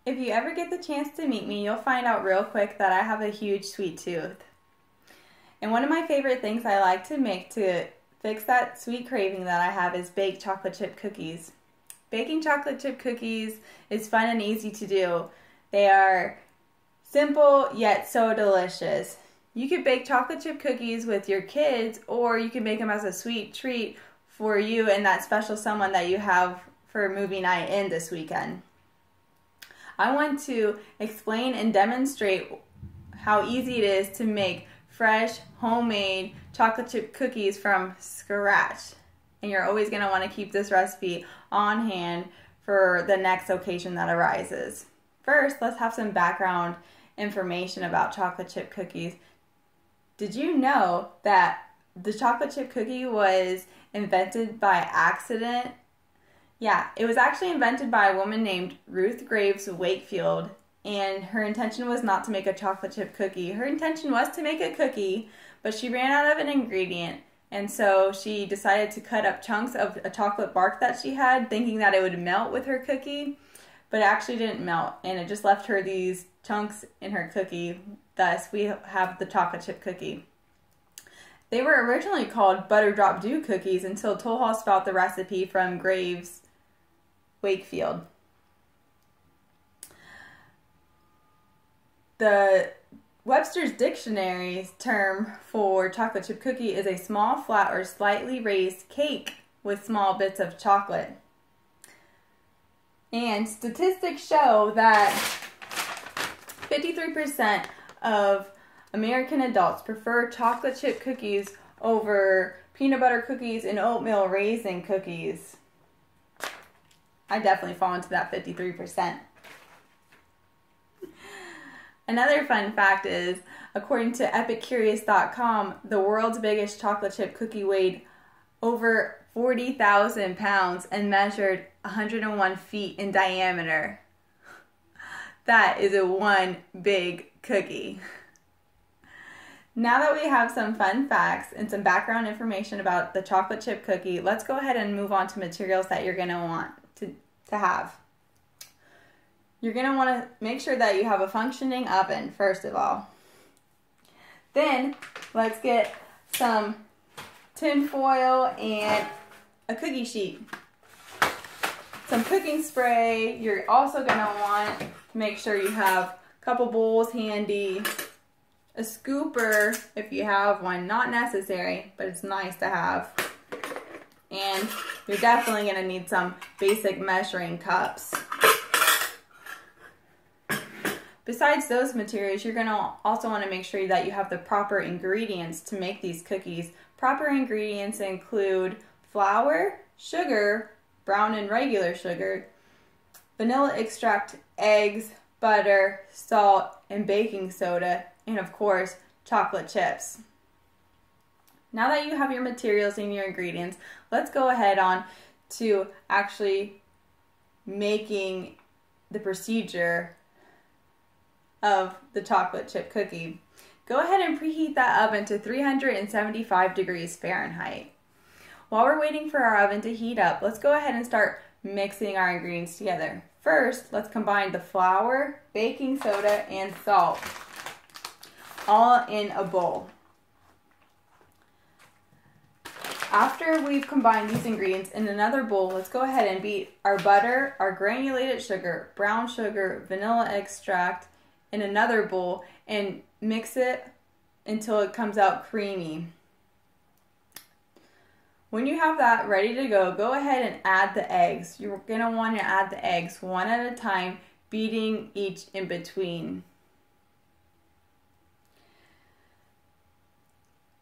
If you ever get the chance to meet me, you'll find out real quick that I have a huge sweet tooth. And one of my favorite things I like to make to fix that sweet craving that I have is bake chocolate chip cookies. Baking chocolate chip cookies is fun and easy to do. They are simple yet so delicious. You could bake chocolate chip cookies with your kids, or you can make them as a sweet treat for you and that special someone that you have for movie night in this weekend. I want to explain and demonstrate how easy it is to make fresh, homemade chocolate chip cookies from scratch. And you're always going to want to keep this recipe on hand for the next occasion that arises. First, let's have some background information about chocolate chip cookies. Did you know that the chocolate chip cookie was invented by accident? Yeah, it was actually invented by a woman named Ruth Graves Wakefield, and her intention was not to make a chocolate chip cookie. Her intention was to make a cookie, but she ran out of an ingredient, and so she decided to cut up chunks of a chocolate bark that she had, thinking that it would melt with her cookie, but it actually didn't melt, and it just left her these chunks in her cookie. Thus, we have the chocolate chip cookie. They were originally called Butter Drop Dew cookies until Toll House found the recipe from Graves Wakefield. The Webster's Dictionary's term for chocolate chip cookie is a small, flat, or slightly raised cake with small bits of chocolate. And statistics show that 53% of American adults prefer chocolate chip cookies over peanut butter cookies and oatmeal raisin cookies. I definitely fall into that 53%. Another fun fact is, according to epicurious.com, the world's biggest chocolate chip cookie weighed over 40,000 pounds and measured 101 feet in diameter. That is a one big cookie. Now that we have some fun facts and some background information about the chocolate chip cookie, let's go ahead and move on to materials that you're going to want to have. You're going to want to make sure that you have a functioning oven, first of all. Then, let's get some tin foil and a cookie sheet. Some cooking spray. You're also going to want to make sure you have a couple bowls handy. A scooper, if you have one, not necessary, but it's nice to have. And you're definitely going to need some basic measuring cups. Besides those materials, you're going to also want to make sure that you have the proper ingredients to make these cookies. Proper ingredients include flour, sugar, brown and regular sugar, vanilla extract, eggs, butter, salt, and baking soda, and of course, chocolate chips. Now that you have your materials and your ingredients, let's go ahead on to actually making the procedure of the chocolate chip cookie. Go ahead and preheat that oven to 375 degrees Fahrenheit. While we're waiting for our oven to heat up, let's go ahead and start mixing our ingredients together. First, let's combine the flour, baking soda, and salt all in a bowl. After we've combined these ingredients in another bowl, let's go ahead and beat our butter, our granulated sugar, brown sugar, vanilla extract in another bowl and mix it until it comes out creamy. When you have that ready to go, go ahead and add the eggs. You're going to want to add the eggs one at a time, beating each in between.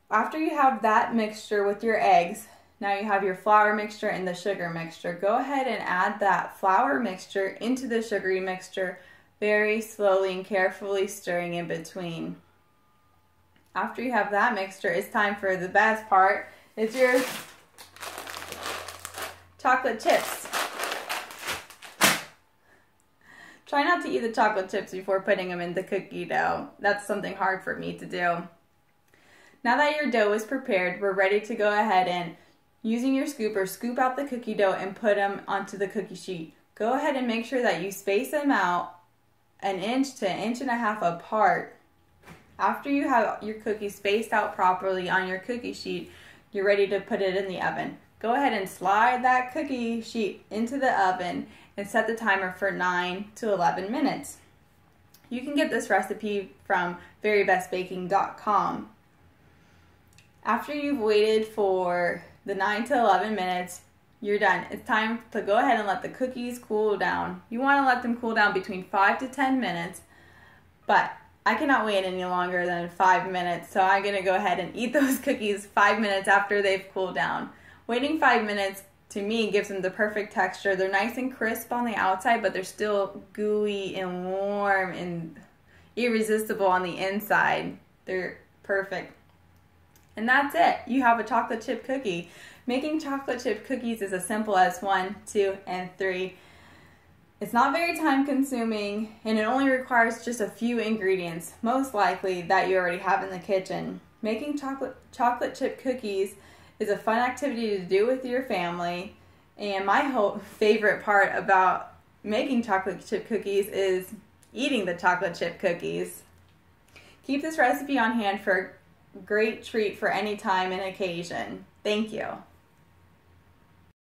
After you have that mixture with your eggs, now you have your flour mixture and the sugar mixture. Go ahead and add that flour mixture into the sugary mixture very slowly and carefully, stirring in between. After you have that mixture, it's time for the best part. It's your chocolate chips. Try not to eat the chocolate chips before putting them in the cookie dough. That's something hard for me to do. Now that your dough is prepared, we're ready to go ahead and, using your scooper, scoop out the cookie dough and put them onto the cookie sheet. Go ahead and make sure that you space them out an inch to an inch and a half apart. After you have your cookies spaced out properly on your cookie sheet, you're ready to put it in the oven. Go ahead and slide that cookie sheet into the oven and set the timer for 9 to 11 minutes. You can get this recipe from verybestbaking.com. After you've waited for the 9 to 11 minutes, you're done. It's time to go ahead and let the cookies cool down. You want to let them cool down between 5 to 10 minutes, but I cannot wait any longer than 5 minutes, so I'm going to go ahead and eat those cookies 5 minutes after they've cooled down. Waiting 5 minutes, to me, gives them the perfect texture. They're nice and crisp on the outside, but they're still gooey and warm and irresistible on the inside. They're perfect. And that's it. You have a chocolate chip cookie. Making chocolate chip cookies is as simple as 1, 2, and 3. It's not very time consuming, and it only requires just a few ingredients, most likely that you already have in the kitchen. Making chocolate chip cookies is a fun activity to do with your family, and my whole favorite part about making chocolate chip cookies is eating the chocolate chip cookies. Keep this recipe on hand for a great treat for any time and occasion. Thank you.